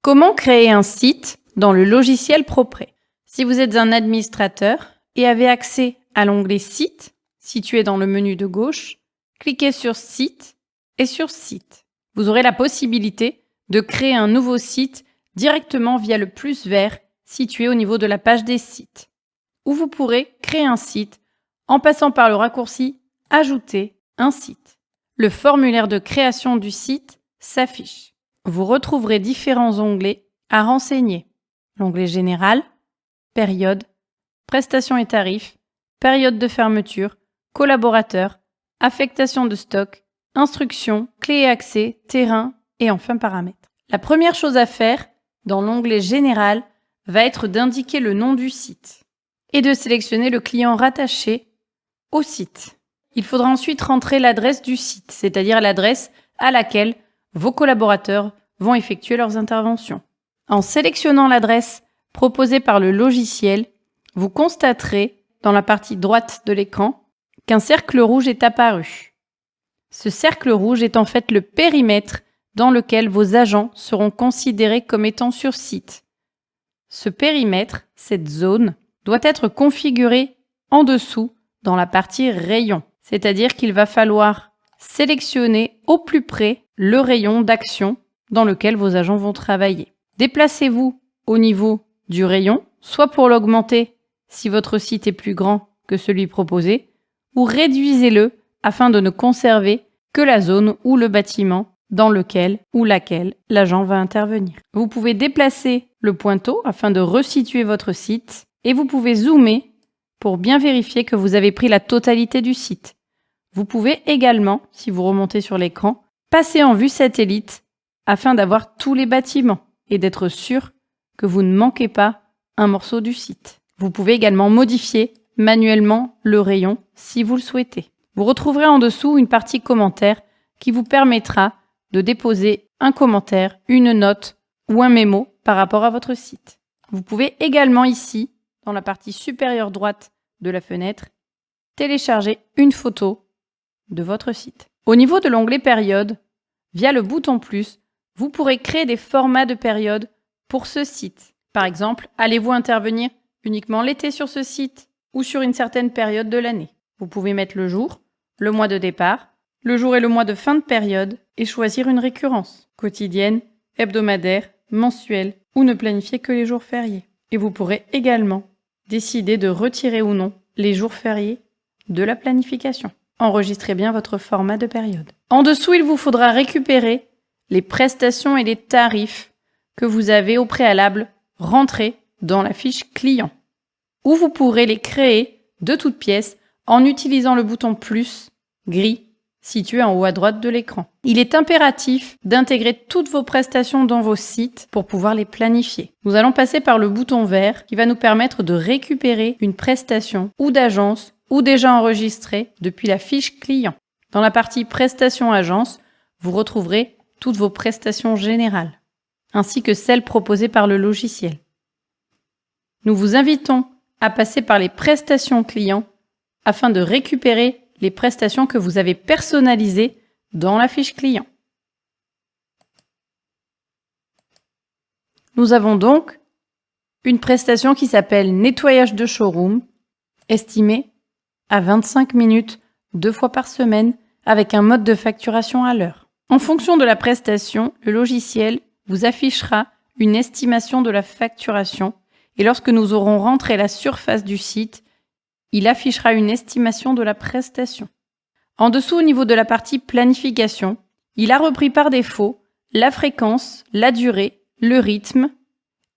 Comment créer un site dans le logiciel Propret? Si vous êtes un administrateur et avez accès à l'onglet Site, situé dans le menu de gauche, cliquez sur Site et sur Site. Vous aurez la possibilité de créer un nouveau site directement via le plus vert situé au niveau de la page des sites, où vous pourrez créer un site en passant par le raccourci Ajouter un site. Le formulaire de création du site s'affiche. Vous retrouverez différents onglets à renseigner. L'onglet Général, Période, Prestations et tarifs, Période de fermeture, Collaborateurs, Affectation de stock, Instructions, Clés et accès, Terrain et enfin Paramètres. La première chose à faire dans l'onglet Général va être d'indiquer le nom du site et de sélectionner le client rattaché au site. Il faudra ensuite rentrer l'adresse du site, c'est-à-dire l'adresse à laquelle vos collaborateurs vont effectuer leurs interventions. En sélectionnant l'adresse proposée par le logiciel, vous constaterez dans la partie droite de l'écran qu'un cercle rouge est apparu. Ce cercle rouge est en fait le périmètre dans lequel vos agents seront considérés comme étant sur site. Ce périmètre, cette zone, doit être configuré en dessous dans la partie rayon, c'est-à-dire qu'il va falloir sélectionnez au plus près le rayon d'action dans lequel vos agents vont travailler. Déplacez-vous au niveau du rayon, soit pour l'augmenter si votre site est plus grand que celui proposé, ou réduisez-le afin de ne conserver que la zone ou le bâtiment dans lequel ou laquelle l'agent va intervenir. Vous pouvez déplacer le pointeau afin de resituer votre site et vous pouvez zoomer pour bien vérifier que vous avez pris la totalité du site. Vous pouvez également, si vous remontez sur l'écran, passer en vue satellite afin d'avoir tous les bâtiments et d'être sûr que vous ne manquez pas un morceau du site. Vous pouvez également modifier manuellement le rayon si vous le souhaitez. Vous retrouverez en dessous une partie commentaire qui vous permettra de déposer un commentaire, une note ou un mémo par rapport à votre site. Vous pouvez également ici, dans la partie supérieure droite de la fenêtre, télécharger une photo de votre site. Au niveau de l'onglet Période, via le bouton plus, vous pourrez créer des formats de période pour ce site. Par exemple, allez-vous intervenir uniquement l'été sur ce site ou sur une certaine période de l'année? Vous pouvez mettre le jour, le mois de départ, le jour et le mois de fin de période et choisir une récurrence, quotidienne, hebdomadaire, mensuelle ou ne planifier que les jours fériés. Et vous pourrez également décider de retirer ou non les jours fériés de la planification. Enregistrez bien votre format de période. En dessous, il vous faudra récupérer les prestations et les tarifs que vous avez au préalable rentrés dans la fiche client, où vous pourrez les créer de toutes pièces en utilisant le bouton plus gris situé en haut à droite de l'écran. Il est impératif d'intégrer toutes vos prestations dans vos sites pour pouvoir les planifier. Nous allons passer par le bouton vert qui va nous permettre de récupérer une prestation ou d'agence ou déjà enregistrée depuis la fiche client. Dans la partie prestations agence, vous retrouverez toutes vos prestations générales, ainsi que celles proposées par le logiciel. Nous vous invitons à passer par les prestations clients afin de récupérer les prestations que vous avez personnalisées dans la fiche client. Nous avons donc une prestation qui s'appelle nettoyage de showroom, estimée à 25 minutes 2 fois par semaine avec un mode de facturation à l'heure. En fonction de la prestation, le logiciel vous affichera une estimation de la facturation et lorsque nous aurons rentré la surface du site, il affichera une estimation de la prestation. En dessous, au niveau de la partie planification, il a repris par défaut la fréquence, la durée, le rythme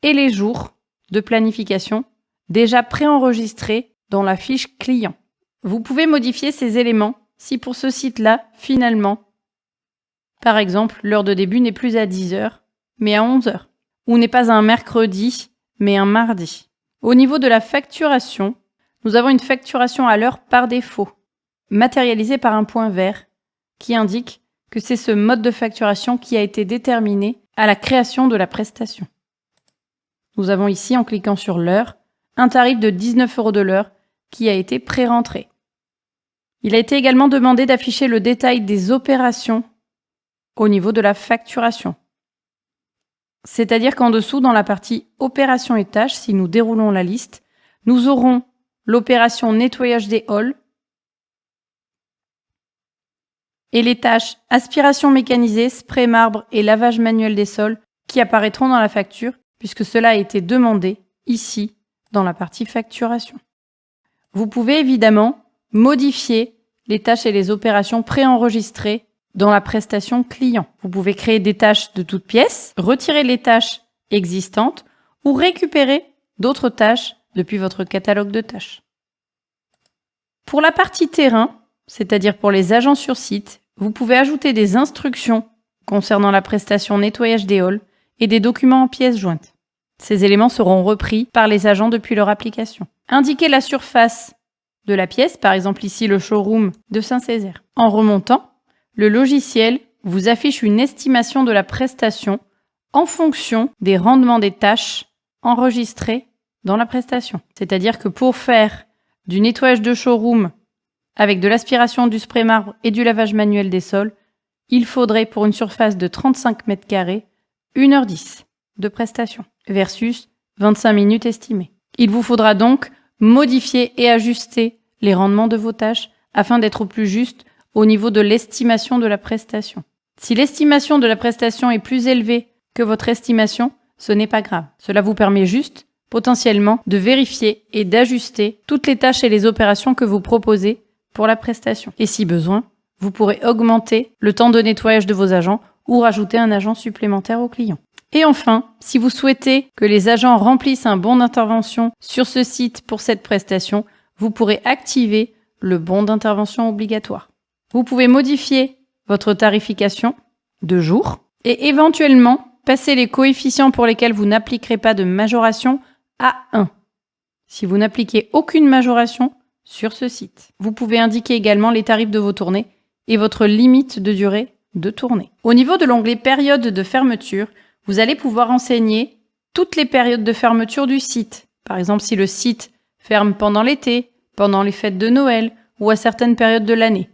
et les jours de planification déjà préenregistrés dans la fiche client. Vous pouvez modifier ces éléments si pour ce site-là, finalement, par exemple, l'heure de début n'est plus à 10h, mais à 11h, ou n'est pas un mercredi, mais un mardi. Au niveau de la facturation, nous avons une facturation à l'heure par défaut, matérialisée par un point vert, qui indique que c'est ce mode de facturation qui a été déterminé à la création de la prestation. Nous avons ici, en cliquant sur l'heure, un tarif de 19 € de l'heure qui a été pré-rentré. Il a été également demandé d'afficher le détail des opérations au niveau de la facturation. C'est-à-dire qu'en dessous, dans la partie opérations et tâches, si nous déroulons la liste, nous aurons l'opération nettoyage des halls et les tâches aspiration mécanisée, spray marbre et lavage manuel des sols qui apparaîtront dans la facture puisque cela a été demandé ici dans la partie facturation. Vous pouvez évidemment modifier les tâches et les opérations préenregistrées dans la prestation client. Vous pouvez créer des tâches de toutes pièces, retirer les tâches existantes ou récupérer d'autres tâches depuis votre catalogue de tâches. Pour la partie terrain, c'est-à-dire pour les agents sur site, vous pouvez ajouter des instructions concernant la prestation nettoyage des halls et des documents en pièces jointes. Ces éléments seront repris par les agents depuis leur application. Indiquez la surface de la pièce, par exemple ici le showroom de Saint-Césaire. En remontant, le logiciel vous affiche une estimation de la prestation en fonction des rendements des tâches enregistrées dans la prestation. C'est-à-dire que pour faire du nettoyage de showroom avec de l'aspiration, du spray marbre et du lavage manuel des sols, il faudrait pour une surface de 35 m², 1h10 de prestation versus 25 minutes estimées. Il vous faudra donc modifier et ajuster les rendements de vos tâches afin d'être au plus juste au niveau de l'estimation de la prestation. Si l'estimation de la prestation est plus élevée que votre estimation, ce n'est pas grave. Cela vous permet juste, potentiellement, de vérifier et d'ajuster toutes les tâches et les opérations que vous proposez pour la prestation. Et si besoin, vous pourrez augmenter le temps de nettoyage de vos agents ou rajouter un agent supplémentaire au client. Et enfin, si vous souhaitez que les agents remplissent un bon d'intervention sur ce site pour cette prestation, vous pourrez activer le bon d'intervention obligatoire. Vous pouvez modifier votre tarification de jour et éventuellement passer les coefficients pour lesquels vous n'appliquerez pas de majoration à 1. Si vous n'appliquez aucune majoration sur ce site. Vous pouvez indiquer également les tarifs de vos tournées et votre limite de durée de tournée. Au niveau de l'onglet période de fermeture, vous allez pouvoir renseigner toutes les périodes de fermeture du site. Par exemple, si le site ferme pendant l'été, pendant les fêtes de Noël ou à certaines périodes de l'année.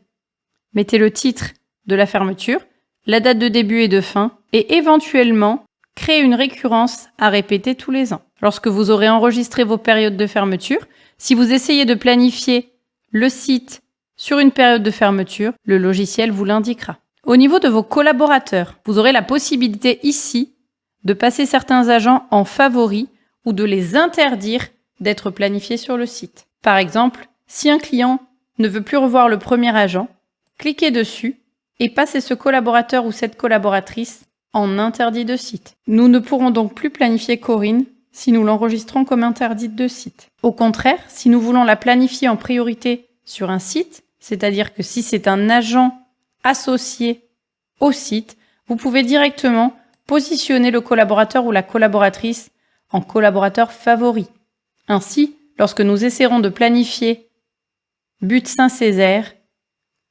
Mettez le titre de la fermeture, la date de début et de fin et éventuellement créez une récurrence à répéter tous les ans. Lorsque vous aurez enregistré vos périodes de fermeture, si vous essayez de planifier le site sur une période de fermeture, le logiciel vous l'indiquera. Au niveau de vos collaborateurs, vous aurez la possibilité ici de passer certains agents en favoris ou de les interdire d'être planifiés sur le site. Par exemple, si un client ne veut plus revoir le premier agent, cliquez dessus et passez ce collaborateur ou cette collaboratrice en interdit de site. Nous ne pourrons donc plus planifier Corinne si nous l'enregistrons comme interdite de site. Au contraire, si nous voulons la planifier en priorité sur un site, c'est-à-dire que si c'est un agent associé au site, vous pouvez directement positionner le collaborateur ou la collaboratrice en collaborateur favori. Ainsi, lorsque nous essaierons de planifier But Saint-Césaire,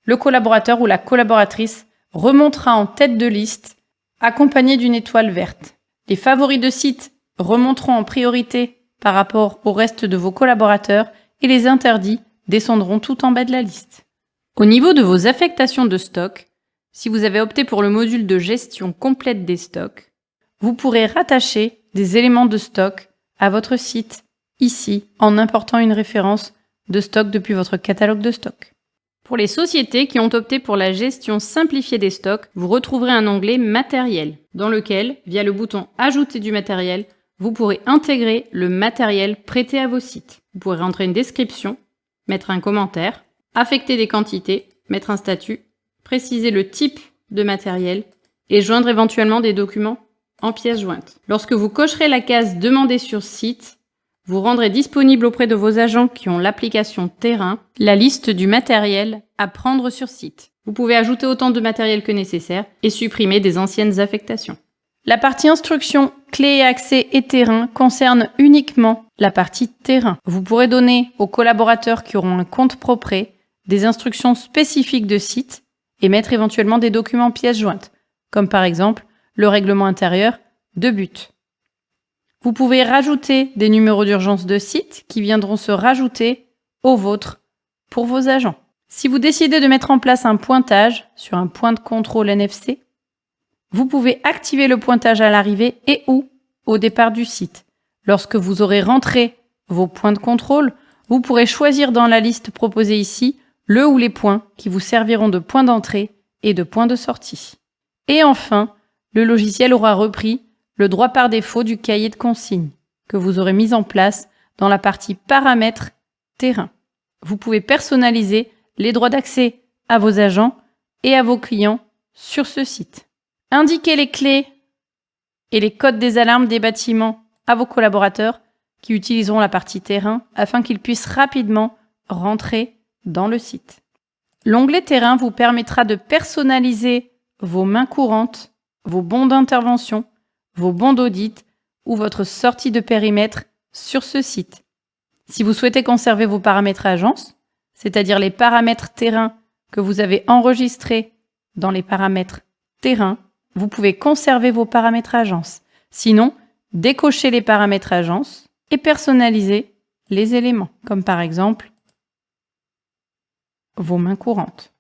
le collaborateur ou la collaboratrice remontera en tête de liste, accompagné d'une étoile verte. Les favoris de site remonteront en priorité par rapport au reste de vos collaborateurs et les interdits descendront tout en bas de la liste. Au niveau de vos affectations de stock, si vous avez opté pour le module de gestion complète des stocks, vous pourrez rattacher des éléments de stock à votre site ici en important une référence de stock depuis votre catalogue de stock. Pour les sociétés qui ont opté pour la gestion simplifiée des stocks, vous retrouverez un onglet matériel dans lequel, via le bouton Ajouter du matériel, vous pourrez intégrer le matériel prêté à vos sites. Vous pourrez rentrer une description, mettre un commentaire, affecter des quantités, mettre un statut, préciser le type de matériel et joindre éventuellement des documents en pièces jointes. Lorsque vous cocherez la case Demander sur site, vous rendrez disponible auprès de vos agents qui ont l'application Terrain la liste du matériel à prendre sur site. Vous pouvez ajouter autant de matériel que nécessaire et supprimer des anciennes affectations. La partie instruction, clés et accès et terrain concerne uniquement la partie terrain. Vous pourrez donner aux collaborateurs qui auront un compte propre des instructions spécifiques de site et mettre éventuellement des documents pièces jointes, comme par exemple le règlement intérieur de but. Vous pouvez rajouter des numéros d'urgence de site qui viendront se rajouter aux vôtres pour vos agents. Si vous décidez de mettre en place un pointage sur un point de contrôle NFC, Vous pouvez activer le pointage à l'arrivée et ou au départ du site. Lorsque vous aurez rentré vos points de contrôle, vous pourrez choisir dans la liste proposée ici le ou les points qui vous serviront de point d'entrée et de point de sortie. Et enfin, le logiciel aura repris le droit par défaut du cahier de consignes que vous aurez mis en place dans la partie paramètres terrain. Vous pouvez personnaliser les droits d'accès à vos agents et à vos clients sur ce site. Indiquez les clés et les codes des alarmes des bâtiments à vos collaborateurs qui utiliseront la partie terrain afin qu'ils puissent rapidement rentrer dans le site. L'onglet terrain vous permettra de personnaliser vos mains courantes, vos bons d'intervention, vos bons d'audit ou votre sortie de périmètre sur ce site. Si vous souhaitez conserver vos paramètres agence, c'est-à-dire les paramètres terrain que vous avez enregistrés dans les paramètres terrain, vous pouvez conserver vos paramètres agence. Sinon, décochez les paramètres agence et personnalisez les éléments, comme par exemple vos mains courantes.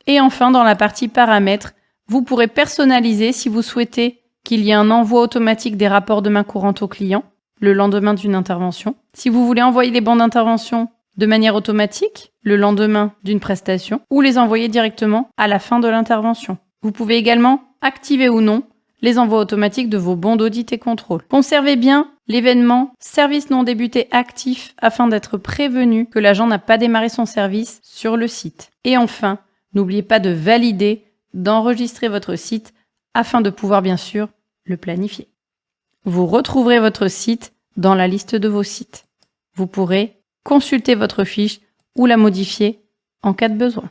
Et enfin, dans la partie paramètres, vous pourrez personnaliser si vous souhaitez qu'il y ait un envoi automatique des rapports de main courante au client le lendemain d'une intervention. Si vous voulez envoyer les bons d'intervention de manière automatique le lendemain d'une prestation ou les envoyer directement à la fin de l'intervention. Vous pouvez également activer ou non les envois automatiques de vos bons d'audit et contrôle. Conservez bien l'événement service non débuté actif afin d'être prévenu que l'agent n'a pas démarré son service sur le site. Et enfin, n'oubliez pas de valider, d'enregistrer votre site afin de pouvoir bien sûr le planifier. Vous retrouverez votre site dans la liste de vos sites. Vous pourrez consulter votre fiche ou la modifier en cas de besoin.